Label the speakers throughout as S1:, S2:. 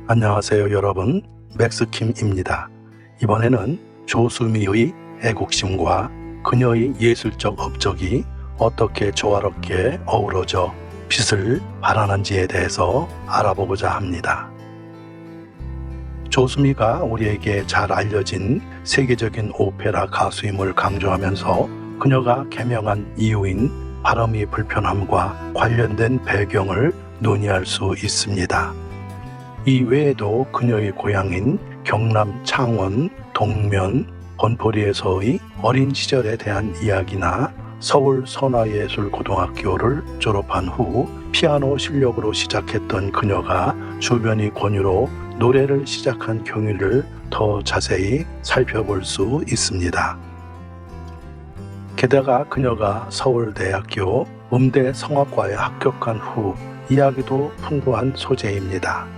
S1: 안녕하세요 여러분, 맥스킴입니다. 이번에는 조수미의 애국심과 그녀의 예술적 업적이 어떻게 조화롭게 어우러져 빛을 발하는지에 대해서 알아보고자 합니다. 조수미가 우리에게 잘 알려진 세계적인 오페라 가수임을 강조하면서 그녀가 개명한 이유인 발음이 불편함과 관련된 배경을 논의할 수 있습니다. 이 외에도 그녀의 고향인 경남 창원, 동면, 건포리에서의 어린 시절에 대한 이야기나 서울 선화예술고등학교를 졸업한 후 피아노 실력으로 시작했던 그녀가 주변의 권유로 노래를 시작한 경위를 더 자세히 살펴볼 수 있습니다. 게다가 그녀가 서울대학교 음대 성악과에 합격한 후 이야기도 풍부한 소재입니다.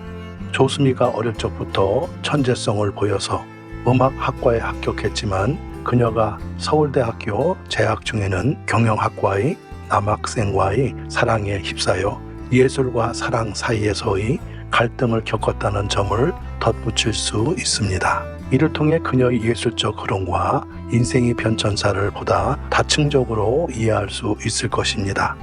S1: 조수미가 어릴 적부터 천재성을 보여서 음악학과에 합격했지만 그녀가 서울대학교 재학 중에는 경영학과의 남학생과의 사랑에 휩싸여 예술과 사랑 사이에서의 갈등을 겪었다는 점을 덧붙일 수 있습니다. 이를 통해 그녀의 예술적 흐름과 인생의 변천사를 보다 다층적으로 이해할 수 있을 것입니다.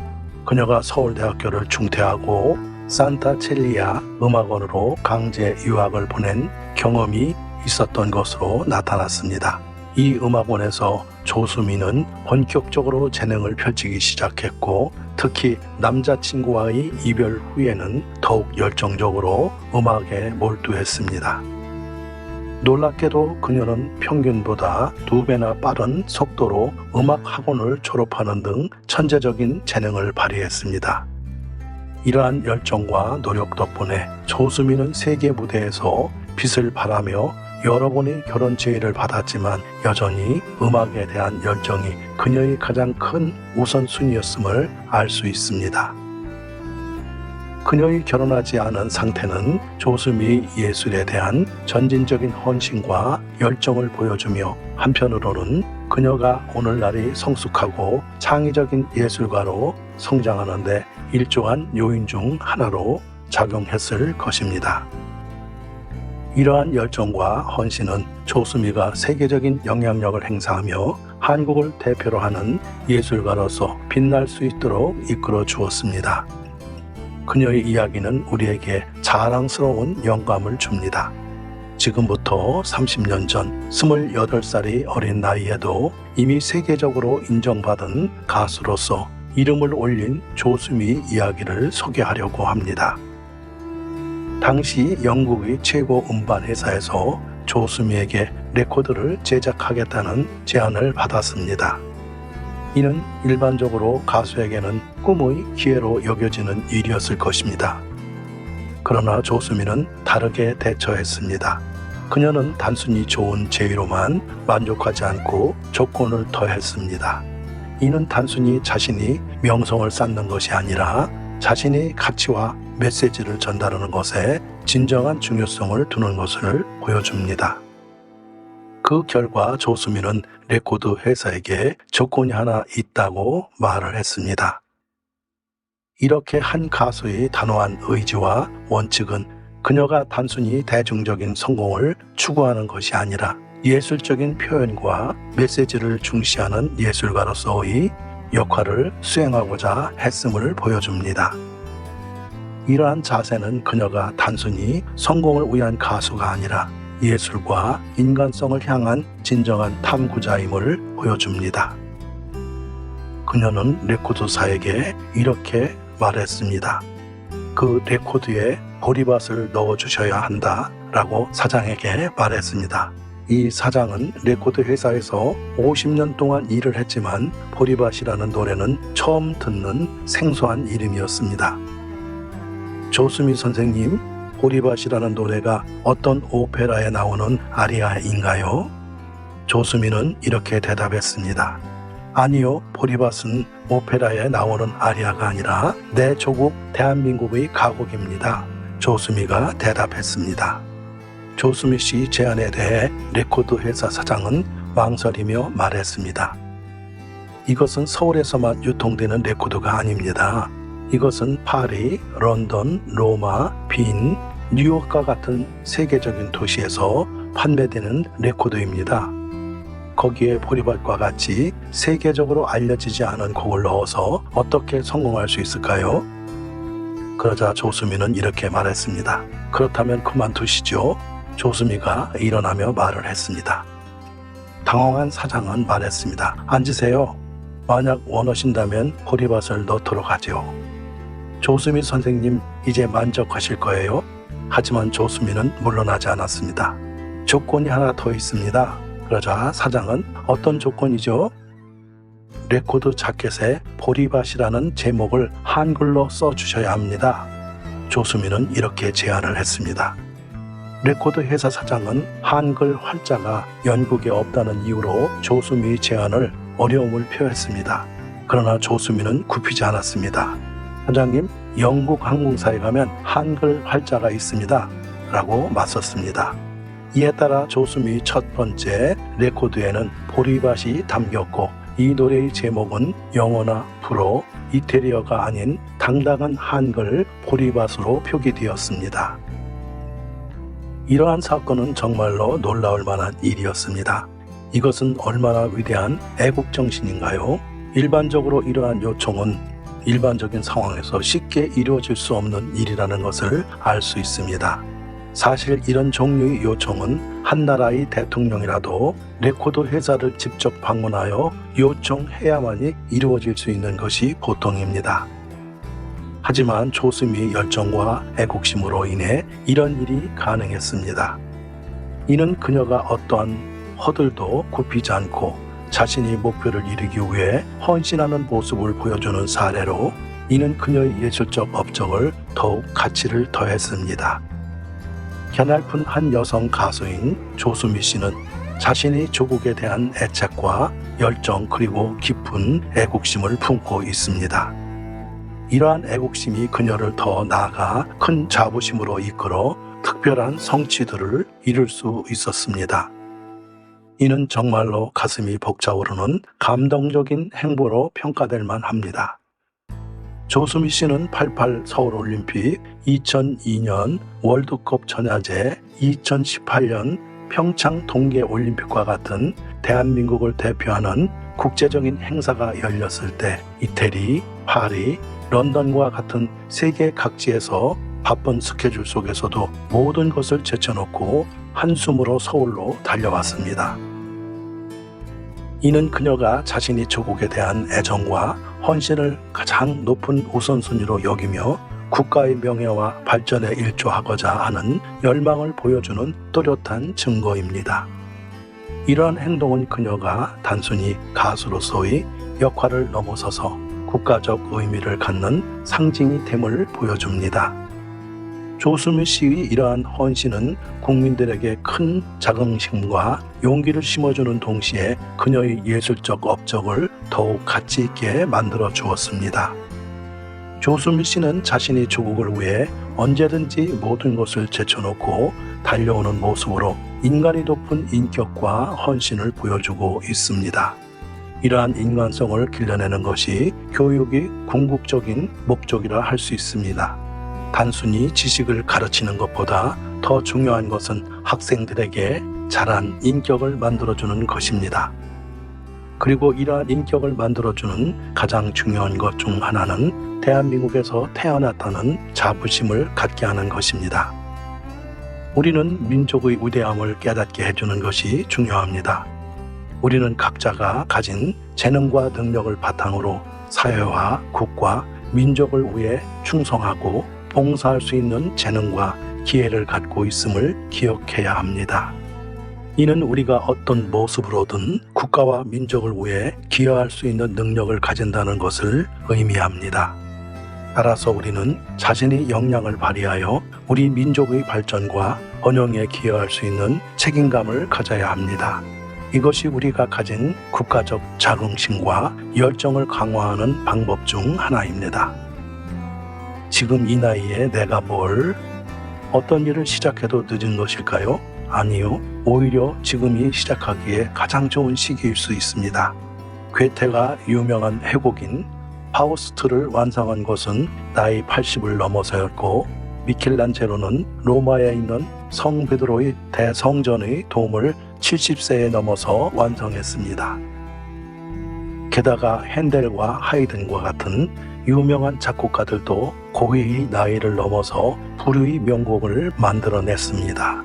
S1: 그녀가 서울대학교를 중퇴하고 산타첼리아 음악원으로 강제 유학을 보낸 경험이 있었던 것으로 나타났습니다. 이 음악원에서 조수미는 본격적으로 재능을 펼치기 시작했고 특히 남자친구와의 이별 후에는 더욱 열정적으로 음악에 몰두했습니다. 놀랍게도 그녀는 평균보다 2배나 빠른 속도로 음악 학원을 졸업하는 등 천재적인 재능을 발휘했습니다. 이러한 열정과 노력 덕분에 조수미는 세계 무대에서 빛을 발하며 여러 번의 결혼 제의를 받았지만 여전히 음악에 대한 열정이 그녀의 가장 큰 우선순위였음을 알 수 있습니다. 그녀의 결혼하지 않은 상태는 조수미의 예술에 대한 전진적인 헌신과 열정을 보여주며 한편으로는 그녀가 오늘날의 성숙하고 창의적인 예술가로 성장하는 데 일조한 요인 중 하나로 작용했을 것입니다. 이러한 열정과 헌신은 조수미가 세계적인 영향력을 행사하며 한국을 대표로 하는 예술가로서 빛날 수 있도록 이끌어 주었습니다. 그녀의 이야기는 우리에게 자랑스러운 영감을 줍니다. 지금부터 30년 전 28살의 어린 나이에도 이미 세계적으로 인정받은 가수로서 이름을 올린 조수미 이야기를 소개하려고 합니다. 당시 영국의 최고 음반 회사에서 조수미에게 레코드를 제작하겠다는 제안을 받았습니다. 이는 일반적으로 가수에게는 꿈의 기회로 여겨지는 일이었을 것입니다. 그러나 조수미는 다르게 대처했습니다. 그녀는 단순히 좋은 제의로만 만족하지 않고 조건을 더했습니다. 이는 단순히 자신이 명성을 쌓는 것이 아니라 자신의 가치와 메시지를 전달하는 것에 진정한 중요성을 두는 것을 보여줍니다. 그 결과 조수미는 레코드 회사에게 조건이 하나 있다고 말을 했습니다. 이렇게 한 가수의 단호한 의지와 원칙은 그녀가 단순히 대중적인 성공을 추구하는 것이 아니라 예술적인 표현과 메시지를 중시하는 예술가로서의 역할을 수행하고자 했음을 보여줍니다. 이러한 자세는 그녀가 단순히 성공을 위한 가수가 아니라 예술과 인간성을 향한 진정한 탐구자임을 보여줍니다. 그녀는 레코드사에게 이렇게 말했습니다. 그 레코드에 보리밭을 넣어주셔야 한다 라고 사장에게 말했습니다. 이 사장은 레코드 회사에서 50년 동안 일을 했지만 보리밭이라는 노래는 처음 듣는 생소한 이름이었습니다. 조수미 선생님, 보리밭이라는 노래가 어떤 오페라에 나오는 아리아인가요? 조수미는 이렇게 대답했습니다. 아니요, 보리밭은 오페라에 나오는 아리아가 아니라 내 조국 대한민국의 가곡입니다. 조수미가 대답했습니다. 조수미 씨 제안에 대해 레코드 회사 사장은 망설이며 말했습니다. 이것은 서울에서만 유통되는 레코드가 아닙니다. 이것은 파리, 런던, 로마, 빈, 뉴욕과 같은 세계적인 도시에서 판매되는 레코더입니다. 거기에 보리밭과 같이 세계적으로 알려지지 않은 곡을 넣어서 어떻게 성공할 수 있을까요? 그러자 조수미는 이렇게 말했습니다. 그렇다면 그만두시죠. 조수미가 일어나며 말을 했습니다. 당황한 사장은 말했습니다. 앉으세요. 만약 원하신다면 보리밭을 넣도록 하죠. 조수미 선생님, 이제 만족하실 거예요? 하지만 조수미는 물러나지 않았습니다. 조건이 하나 더 있습니다. 그러자 사장은 어떤 조건이죠? 레코드 자켓에 보리밭이라는 제목을 한글로 써주셔야 합니다. 조수미는 이렇게 제안을 했습니다. 레코드 회사 사장은 한글 활자가 영국에 없다는 이유로 조수미의 제안을 어려움을 표했습니다. 그러나 조수미는 굽히지 않았습니다. 사장님, 영국 항공사에 가면 한글 활자가 있습니다. 라고 맞섰습니다. 이에 따라 조수미의 첫 번째 레코드에는 보리밭이 담겼고 이 노래의 제목은 영어나 불어, 이태리어가 아닌 당당한 한글 보리밭으로 표기되었습니다. 이러한 사건은 정말로 놀라울 만한 일이었습니다. 이것은 얼마나 위대한 애국정신인가요? 일반적으로 이러한 요청은 일반적인 상황에서 쉽게 이루어질 수 없는 일이라는 것을 알 수 있습니다. 사실 이런 종류의 요청은 한 나라의 대통령이라도 레코드 회사를 직접 방문하여 요청해야만이 이루어질 수 있는 것이 보통입니다. 하지만 조수미의 열정과 애국심으로 인해 이런 일이 가능했습니다. 이는 그녀가 어떠한 허들도 굽히지 않고 자신의 목표를 이루기 위해 헌신하는 모습을 보여주는 사례로 이는 그녀의 예술적 업적을 더욱 가치를 더했습니다. 갸냘픈 한 여성 가수인 조수미 씨는 자신의 조국에 대한 애착과 열정 그리고 깊은 애국심을 품고 있습니다. 이러한 애국심이 그녀를 더 나아가 큰 자부심으로 이끌어 특별한 성취들을 이룰 수 있었습니다. 이는 정말로 가슴이 벅차오르는 감동적인 행보로 평가될 만합니다. 조수미 씨는 88 서울올림픽, 2002년 월드컵 전야제, 2018년 평창 동계올림픽과 같은 대한민국을 대표하는 국제적인 행사가 열렸을 때 이태리, 파리, 런던과 같은 세계 각지에서 바쁜 스케줄 속에서도 모든 것을 제쳐놓고 한숨으로 서울로 달려왔습니다. 이는 그녀가 자신이 조국에 대한 애정과 헌신을 가장 높은 우선순위로 여기며 국가의 명예와 발전에 일조하고자 하는 열망을 보여주는 또렷한 증거입니다. 이러한 행동은 그녀가 단순히 가수로서의 역할을 넘어서서 국가적 의미를 갖는 상징이 됨을 보여줍니다. 조수미 씨의 이러한 헌신은 국민들에게 큰 자긍심과 용기를 심어주는 동시에 그녀의 예술적 업적을 더욱 가치 있게 만들어 주었습니다. 조수미 씨는 자신의 조국을 위해 언제든지 모든 것을 제쳐놓고 달려오는 모습으로 인간이 높은 인격과 헌신을 보여주고 있습니다. 이러한 인간성을 길러내는 것이 교육의 궁극적인 목적이라 할 수 있습니다. 단순히 지식을 가르치는 것보다 더 중요한 것은 학생들에게 자란 인격을 만들어주는 것입니다. 그리고 이러한 인격을 만들어주는 가장 중요한 것 중 하나는 대한민국에서 태어났다는 자부심을 갖게 하는 것입니다. 우리는 민족의 위대함을 깨닫게 해주는 것이 중요합니다. 우리는 각자가 가진 재능과 능력을 바탕으로 사회와 국가, 민족을 위해 충성하고 봉사할 수 있는 재능과 기회를 갖고 있음을 기억해야 합니다. 이는 우리가 어떤 모습으로든 국가와 민족을 위해 기여할 수 있는 능력을 가진다는 것을 의미합니다. 따라서 우리는 자신의 역량을 발휘하여 우리 민족의 발전과 번영에 기여할 수 있는 책임감을 가져야 합니다. 이것이 우리가 가진 국가적 자긍심과 열정을 강화하는 방법 중 하나입니다. 지금 이 나이에 내가 어떤 일을 시작해도 늦은 것일까요? 아니요. 오히려 지금이 시작하기에 가장 좋은 시기일 수 있습니다. 괴테가 유명한 회곡인 파우스트를 완성한 것은 나이 80을 넘어서였고 미켈란젤로는 로마에 있는 성 베드로의 대성전의 도움을 70세에 넘어서 완성했습니다. 게다가 핸델과 하이든과 같은 유명한 작곡가들도 고위의 나이를 넘어서 불후의 명곡을 만들어냈습니다.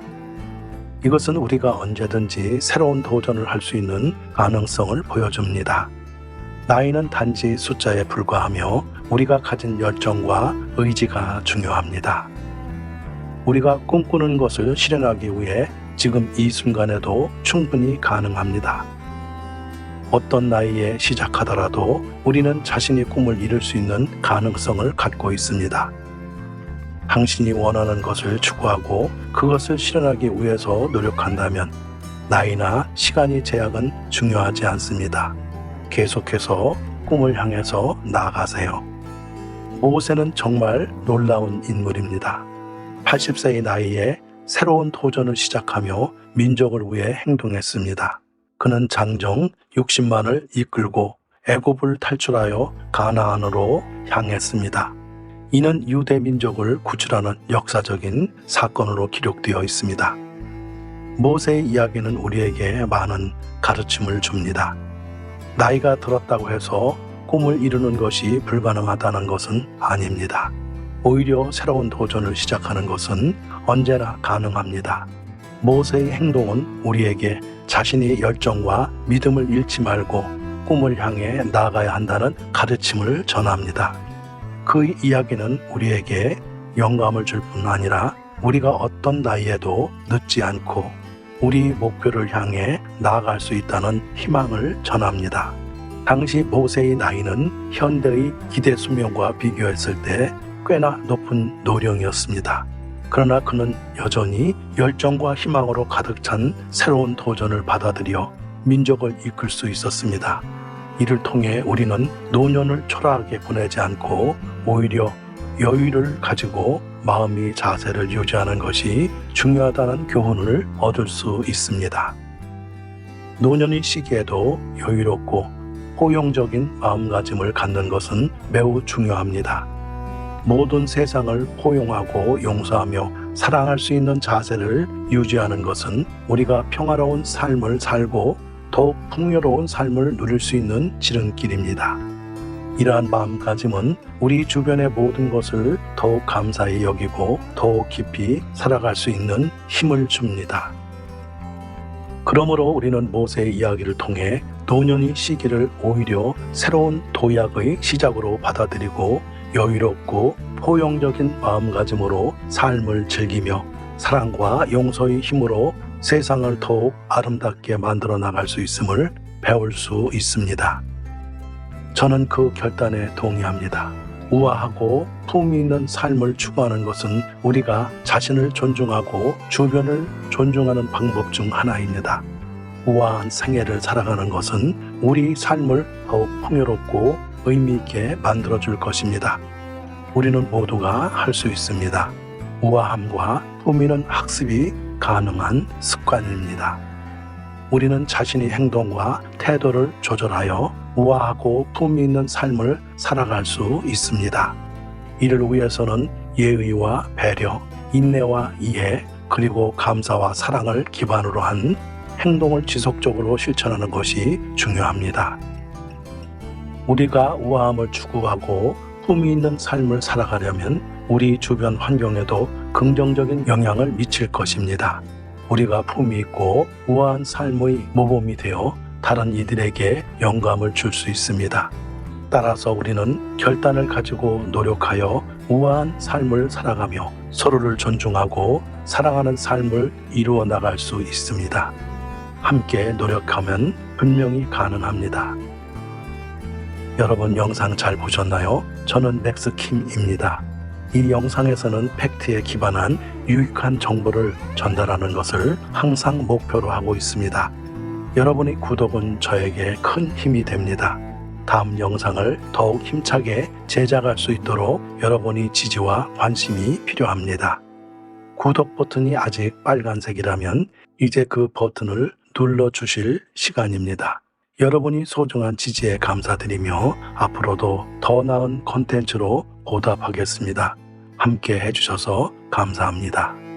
S1: 이것은 우리가 언제든지 새로운 도전을 할 수 있는 가능성을 보여줍니다. 나이는 단지 숫자에 불과하며 우리가 가진 열정과 의지가 중요합니다. 우리가 꿈꾸는 것을 실현하기 위해 지금 이 순간에도 충분히 가능합니다. 어떤 나이에 시작하더라도 우리는 자신의 꿈을 이룰 수 있는 가능성을 갖고 있습니다. 당신이 원하는 것을 추구하고 그것을 실현하기 위해서 노력한다면 나이나 시간의 제약은 중요하지 않습니다. 계속해서 꿈을 향해서 나아가세요. 모세는 정말 놀라운 인물입니다. 80세의 나이에 새로운 도전을 시작하며 민족을 위해 행동했습니다. 그는 장정 60만을 이끌고 애굽을 탈출하여 가나안으로 향했습니다. 이는 유대 민족을 구출하는 역사적인 사건으로 기록되어 있습니다. 모세의 이야기는 우리에게 많은 가르침을 줍니다. 나이가 들었다고 해서 꿈을 이루는 것이 불가능하다는 것은 아닙니다. 오히려 새로운 도전을 시작하는 것은 언제나 가능합니다. 모세의 행동은 우리에게 자신의 열정과 믿음을 잃지 말고 꿈을 향해 나아가야 한다는 가르침을 전합니다. 그 이야기는 우리에게 영감을 줄 뿐 아니라 우리가 어떤 나이에도 늦지 않고 우리 목표를 향해 나아갈 수 있다는 희망을 전합니다. 당시 모세의 나이는 현대의 기대 수명과 비교했을 때 꽤나 높은 노령이었습니다. 그러나 그는 여전히 열정과 희망으로 가득 찬 새로운 도전을 받아들여 민족을 이끌 수 있었습니다. 이를 통해 우리는 노년을 초라하게 보내지 않고 오히려 여유를 가지고 마음의 자세를 유지하는 것이 중요하다는 교훈을 얻을 수 있습니다. 노년의 시기에도 여유롭고 포용적인 마음가짐을 갖는 것은 매우 중요합니다. 모든 세상을 포용하고 용서하며 사랑할 수 있는 자세를 유지하는 것은 우리가 평화로운 삶을 살고 더욱 풍요로운 삶을 누릴 수 있는 지름길입니다. 이러한 마음가짐은 우리 주변의 모든 것을 더욱 감사히 여기고 더욱 깊이 살아갈 수 있는 힘을 줍니다. 그러므로 우리는 모세의 이야기를 통해 노년의 시기를 오히려 새로운 도약의 시작으로 받아들이고 여유롭고 포용적인 마음가짐으로 삶을 즐기며 사랑과 용서의 힘으로 세상을 더욱 아름답게 만들어 나갈 수 있음을 배울 수 있습니다. 저는 그 결단에 동의합니다. 우아하고 품위 있는 삶을 추구하는 것은 우리가 자신을 존중하고 주변을 존중하는 방법 중 하나입니다. 우아한 생애를 살아가는 것은 우리 삶을 더욱 풍요롭고 의미 있게 만들어줄 것입니다. 우리는 모두가 할 수 있습니다. 우아함과 품위는 학습이 가능한 습관입니다. 우리는 자신의 행동과 태도를 조절하여 우아하고 품위 있는 삶을 살아갈 수 있습니다. 이를 위해서는 예의와 배려, 인내와 이해, 그리고 감사와 사랑을 기반으로 한 행동을 지속적으로 실천하는 것이 중요합니다. 우리가 우아함을 추구하고 품위 있는 삶을 살아가려면 우리 주변 환경에도 긍정적인 영향을 미칠 것입니다. 우리가 품위 있고 우아한 삶의 모범이 되어 다른 이들에게 영감을 줄 수 있습니다. 따라서 우리는 결단을 가지고 노력하여 우아한 삶을 살아가며 서로를 존중하고 사랑하는 삶을 이루어 나갈 수 있습니다. 함께 노력하면 분명히 가능합니다. 여러분 영상 잘 보셨나요? 저는 맥스킴입니다. 이 영상에서는 팩트에 기반한 유익한 정보를 전달하는 것을 항상 목표로 하고 있습니다. 여러분의 구독은 저에게 큰 힘이 됩니다. 다음 영상을 더욱 힘차게 제작할 수 있도록 여러분의 지지와 관심이 필요합니다. 구독 버튼이 아직 빨간색이라면 이제 그 버튼을 눌러주실 시간입니다. 여러분이 소중한 지지에 감사드리며 앞으로도 더 나은 콘텐츠로 보답하겠습니다. 함께 해주셔서 감사합니다.